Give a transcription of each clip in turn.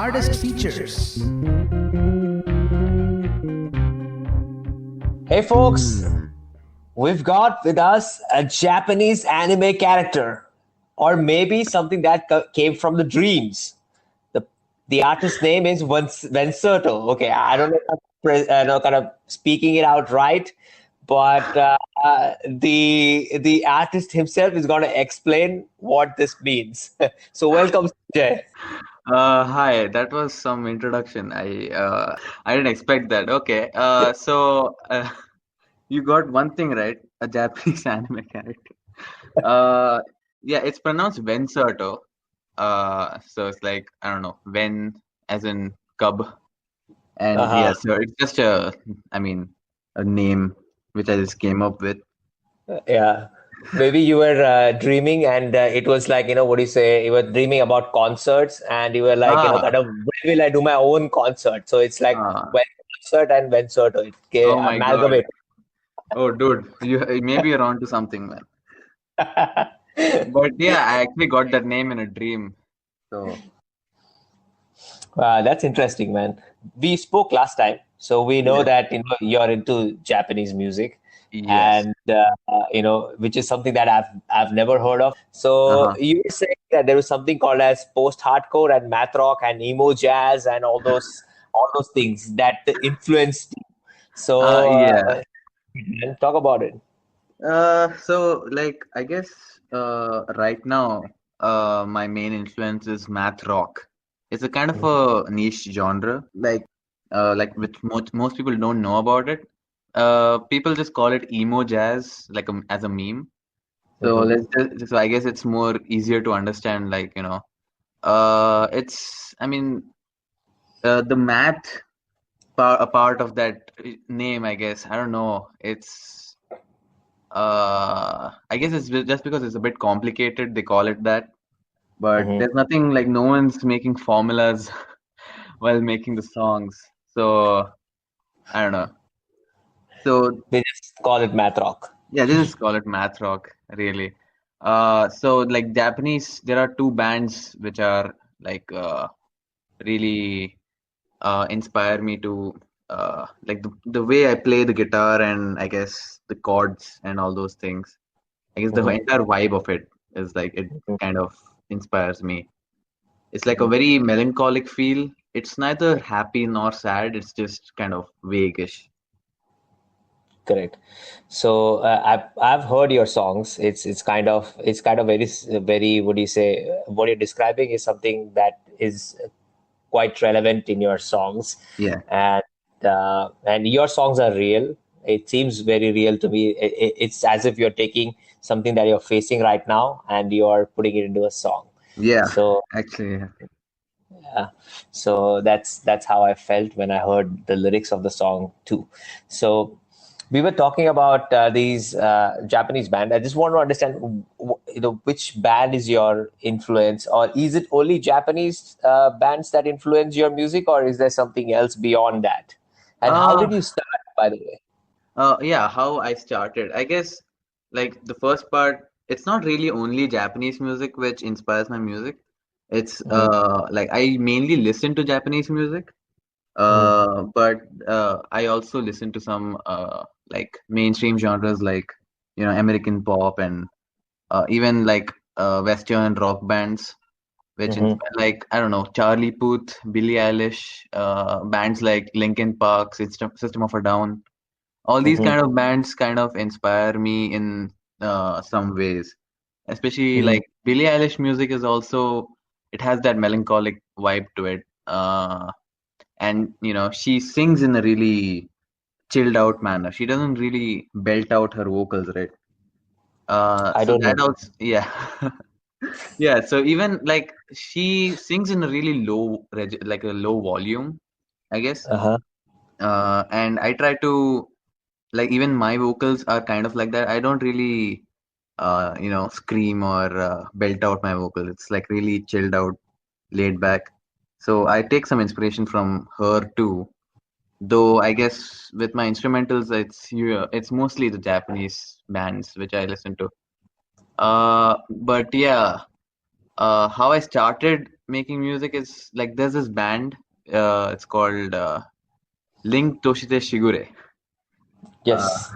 artist features. Hey folks, we've got with us a Japanese anime character, or maybe something that came from the dreams. The the artist's name is Venserto. Okay, I don't know if I'm kind of speaking it out right, but the artist himself is going to explain what this means. So welcome, Sanjay. Hi, that was some introduction. I didn't expect that. Okay. You got one thing right, a Japanese anime character. Uh yeah, it's pronounced Venserto. So it's like I don't know, Ven as in cub. And Uh-huh. yeah, so it's just a name which I just came up with. Yeah. Maybe you were dreaming, and it was like, what do you say? You were dreaming about concerts, and you were like, Ah, kind of, when will I do my own concert? So it's like ah, when concert and when sort of oh my God. amalgamate. Oh, dude, you maybe you're onto something, man. But yeah, I actually got that name in a dream. So That's interesting, man. We spoke last time, so we know yeah, that you're into Japanese music, yes. and which is something that I've never heard of. So Uh-huh. you were saying that there was something called as post-hardcore and math rock and emo jazz and all those things that influenced you. So Yeah. talk about it. So like I guess right now my main influence is math rock. It's a kind of a niche genre, like which most people don't know about it. People just call it emo jazz, like as a meme. So Mm-hmm. so I guess it's more easier to understand, like it's I mean the math a part of that name, I guess. I don't know. I guess it's just because it's a bit complicated, they call it that. But Mm-hmm. there's nothing like no one's making formulas while making the songs. So I don't know. So They just call it math rock. yeah, they just call it math rock, really. So like Japanese, there are two bands which are like really inspire me to like the way I play the guitar and I guess the chords and all those things. I guess the Mm-hmm. entire vibe of it is like it kind of inspires me. It's like a Mm-hmm. very melancholic feel. It's neither happy nor sad. It's just kind of vaguish. Correct. So I've heard your songs. It's kind of very, what do you say? What you're describing is something that is quite relevant in your songs, Yeah. and your songs are real. It seems very real to me. It's as if you're taking something that you're facing right now and you're putting it into a song. Yeah. So Actually, yeah. yeah, so that's how I felt when I heard the lyrics of the song too. So we were talking about these Japanese band. I just want to understand, which band is your influence, or is it only Japanese bands that influence your music, or is there something else beyond that? And how Uh, did you start, by the way? yeah, how I started. I guess like the first part, it's not really only Japanese music which inspires my music. It's Hmm. like I mainly listen to Japanese music. Hmm. But I also listen to some like mainstream genres like American pop and even like Western rock bands, which Hmm. inspire like I don't know Charlie Puth, Billie Eilish, bands like Linkin Park, System of a Down. All these Hmm. kind of bands kind of inspire me in some ways. Especially Hmm. like Billie Eilish music is also it has that melancholic vibe to it. And she sings in a really chilled out manner. She doesn't really belt out her vocals, right? I So don't that know. also, yeah. Yeah, so even like she sings in a really like a low volume, I guess. Uh-huh. And I try to like even my vocals are kind of like that. I don't really scream or belt out my vocal. It's like really chilled out, laid back. So I take some inspiration from her too. Though I guess with my instrumentals, it's mostly the Japanese bands which I listen to. But yeah, how I started making music is like there's this band. It's called Link Toshite Shigure. Uh, Yes.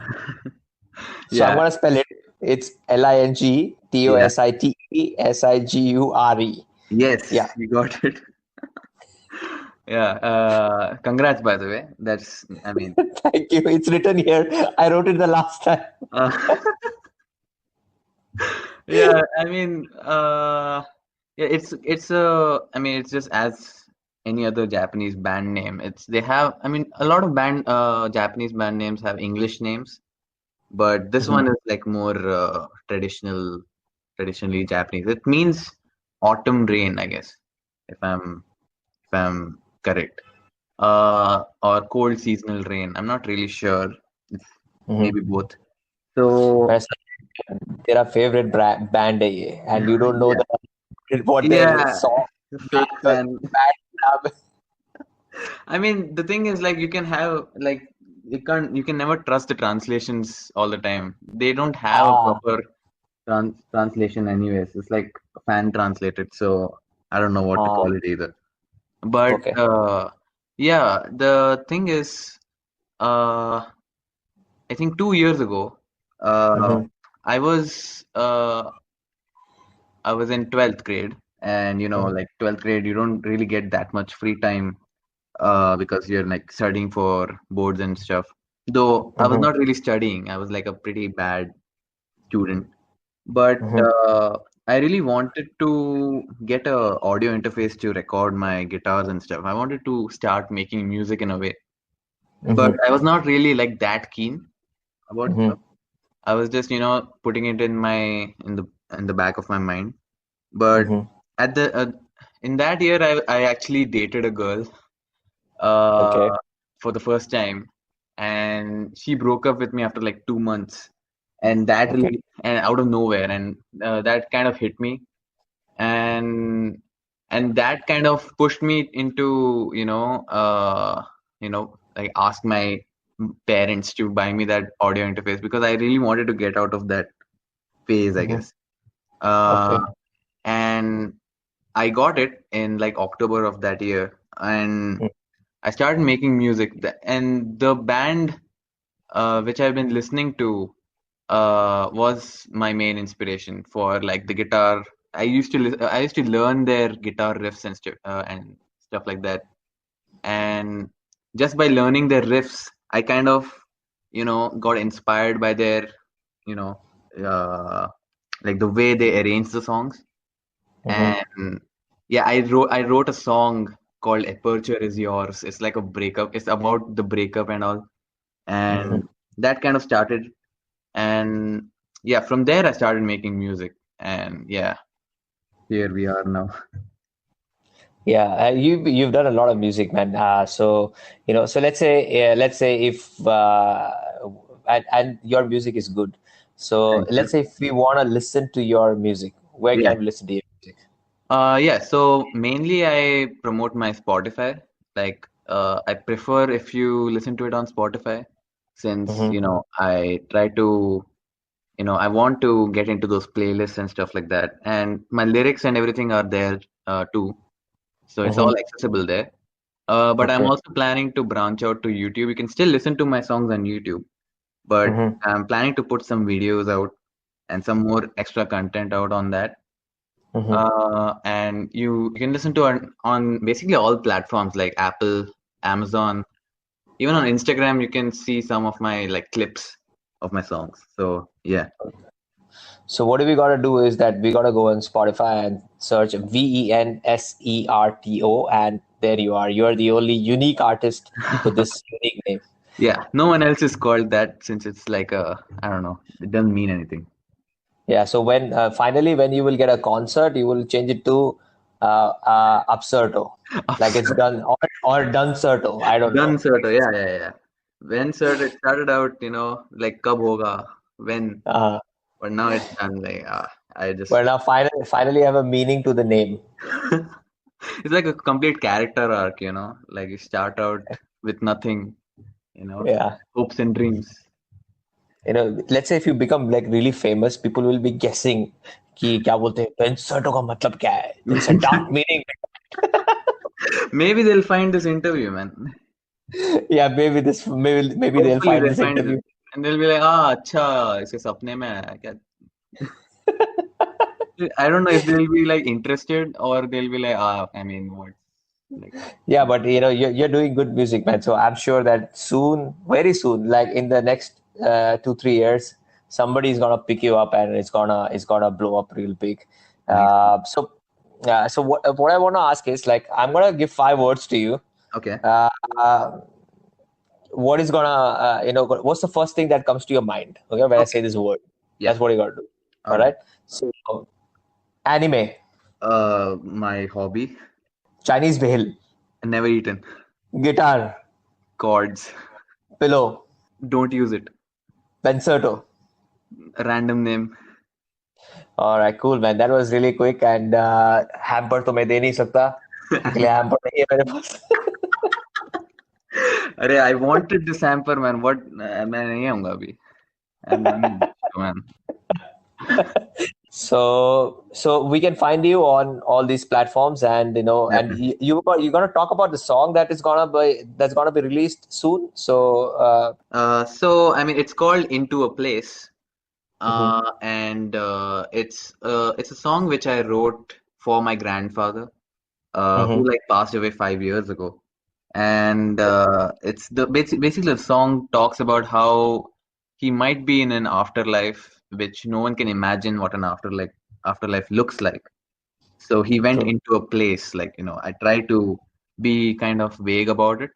So I'm yeah, gonna spell it. It's yeah, LINGTOSITESIGURE. Yeah. yes, you got it. Yeah, congrats by the way. That's, I mean, Thank you. It's written here. I wrote it the last time. uh, yeah, I mean, yeah, I mean, it's just as any other Japanese band name. They have, I mean, a lot of Japanese band names have English names, but this Mhm. one is like more traditionally Japanese. It means autumn rain, I guess, if I'm correct. Or cold seasonal rain. I'm not really sure. It's Mhm. maybe both. So वैसा तेरा favorite band है ये, and you don't know yeah, what their yeah, song fake fan. band name. I mean, the thing is like you can have like you can never trust the translations all the time. They don't have a Ah, proper translation anyways. It's like fan translated, so I don't know what to ah, call it either. But okay. yeah, the thing is, I think 2 years ago, uh, Mhm. I was uh, I was in 12th grade, and Mhm. like 12th grade, you don't really get that much free time because you're like studying for boards and stuff. Though I was Mhm. not really studying, I was like a pretty bad student. But Mhm. I really wanted to get a audio interface to record my guitars and stuff. I wanted to start making music in a way, but Mhm. I was not really like that keen about stuff. Mhm. I was just, putting it in the back of my mind. But Mhm. at the in that year, I actually dated a girl Okay. uh, for the first time, and she broke up with me after like 2 months, and that Okay. really and out of nowhere, and that kind of hit me, and that kind of pushed me into like ask my parents to buy me that audio interface because I really wanted to get out of that phase, I Mhm. guess. Uh, Okay. and I got it in like October of that year, and I started making music. And the band which I've been listening to was my main inspiration for like the guitar. I used to learn their guitar riffs and stuff like that. And just by learning their riffs, I kind of got inspired by their you know uh, like the way they arrange the songs. Mhm. And yeah, I wrote a song called Aperture Is Yours. It's like a breakup. It's about the breakup and all. Mhm. And that kind of started. And yeah, from there I started making music. And yeah, here we are now. Yeah, you've done a lot of music, man. So so let's say if and your music is good. So Thank you. let's say if we want to listen to your music, where Yeah. can we listen to your music? Yeah, so mainly I promote my Spotify. Like, I prefer if you listen to it on Spotify, since, Mm-hmm. I try to, I want to get into those playlists and stuff like that. And my lyrics and everything are there too. So it's all Mm-hmm. accessible there. But I'm Okay. also planning to branch out to YouTube. You can still listen to my songs on YouTube, but Mm-hmm. I'm planning to put some videos out and some more extra content out on that. Mm-hmm. And you can listen to on basically all platforms like Apple, Amazon, even on Instagram. You can see some of my like clips of my songs. So yeah, So what we gotta do is that we gotta go on Spotify and search Venserto, and there you are. You're the only unique artist with this unique name. yeah. No one else is called that since it's like I don't know. It doesn't mean anything. Yeah. So when finally when you will get a concert, you will change it to Absurdo, like it's done or Duncerto. I don't Done, know. sir. Yeah, yeah, yeah. When sir, it started out, like kab hoga, when, Uh, but now it's done. Like I but just, now finally have a meaning to the name. it's like a complete character arc. Like you start out with nothing, Yeah. hopes and dreams. Let's say if you become like really famous, people will be guessing कि क्या बोलते हैं Vencerto का मतलब क्या है? It's a dark meaning. Maybe they'll find this interview, man. Yeah, maybe they'll Hopefully find they'll this find interview. it. And they'll be like, ah, अच्छा, इसके सपने में आया क्या? I don't know if they'll be like interested or they'll be like, ah, I mean, what? Like, Yeah, but you're doing good music, man. So I'm sure that soon, very soon, like in the next 2 3 years, somebody's gonna pick you up and it's gonna blow up real big. thanks. So what I want to ask is, like, I'm gonna give 5 words to you. Okay. Uh, what is what's the first thing that comes to your mind? Okay, when I Okay. say this word, Yeah. that's what you gotta do. All All right. right. So anime, My hobby, Chinese bhel, never eaten. guitar, Chords. pillow, Don't use it. Venserto. Random name. All right, cool, man. That was really quick. And hamper तो मैं दे नहीं सकता क्योंकि hamper नहीं है मेरे पास. अरे, I wanted this hamper, man. What? मैं नहीं आऊँगा अभी. I'm running this show, man. So we can find you on all these platforms, and and Definitely. you're gonna talk about the song that's gonna be released soon. So I mean, it's called Into a Place. Mhm, And it's a song which I wrote for my grandfather, who mhm, like passed away 5 years ago. And it's basically the song talks about how he might be in an afterlife which no one can imagine what an afterlife looks like. So he went true. into a place, like, I try to be kind of vague about it.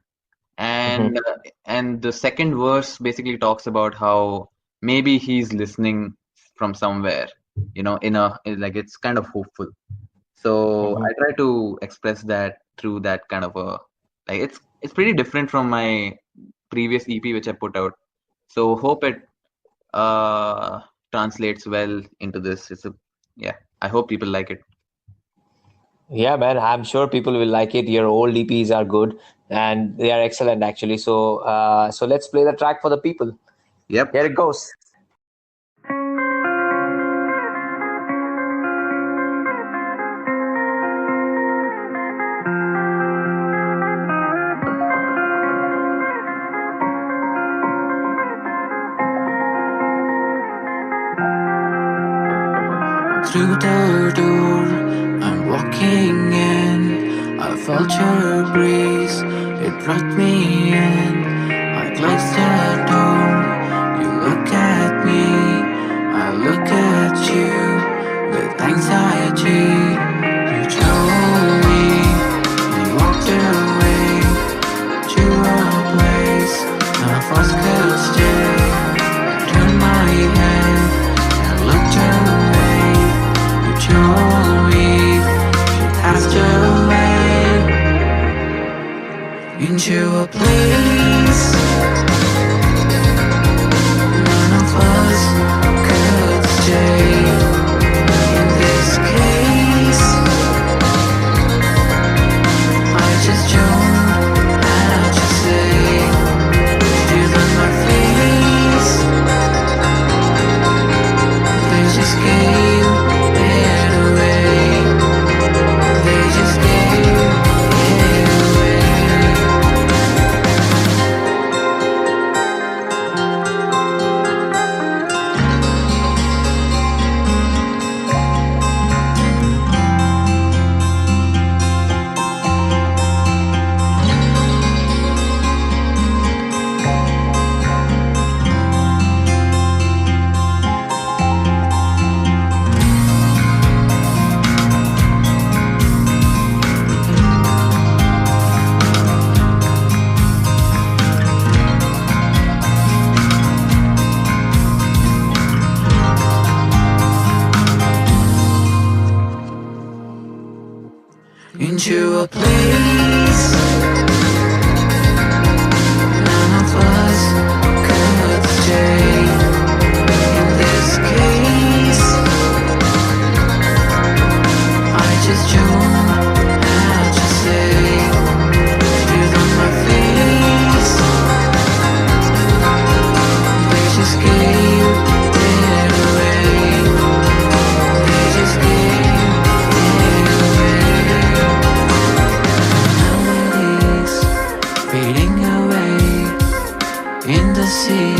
Mhm, And the second verse basically talks about how maybe he's listening from somewhere, like it's kind of hopeful. So mhm. I try to express that through that kind of a, like, it's pretty different from my previous EP which I put out. So hope it uh translates well into this. Yeah, I hope people like it. Yeah, man. I'm sure people will like it. Your old EPs are good, and they are excellent, actually. So let's play the track for the people. Yep. Here it goes. Through the door, I'm walking in. I felt your breeze, it brought me in. I close the door, you look at me. I look at you with anxiety. You told me, you walked away to a place none of us could stay. I turned my head and looked away. You told me she passed away into a place none of us could stay. In this case, I just don't have to say. Tears on my face, they just gave it away. They just gave it away. Into a place none of us could stay. In this case, I just don't have to say. Tears on my face, they just gave it away. They just gave it away. the sea,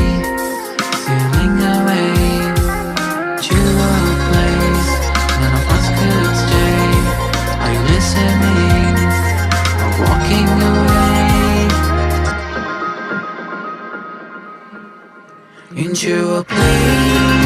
sailing away to a place none of us could stay. Are you listening or walking away into a place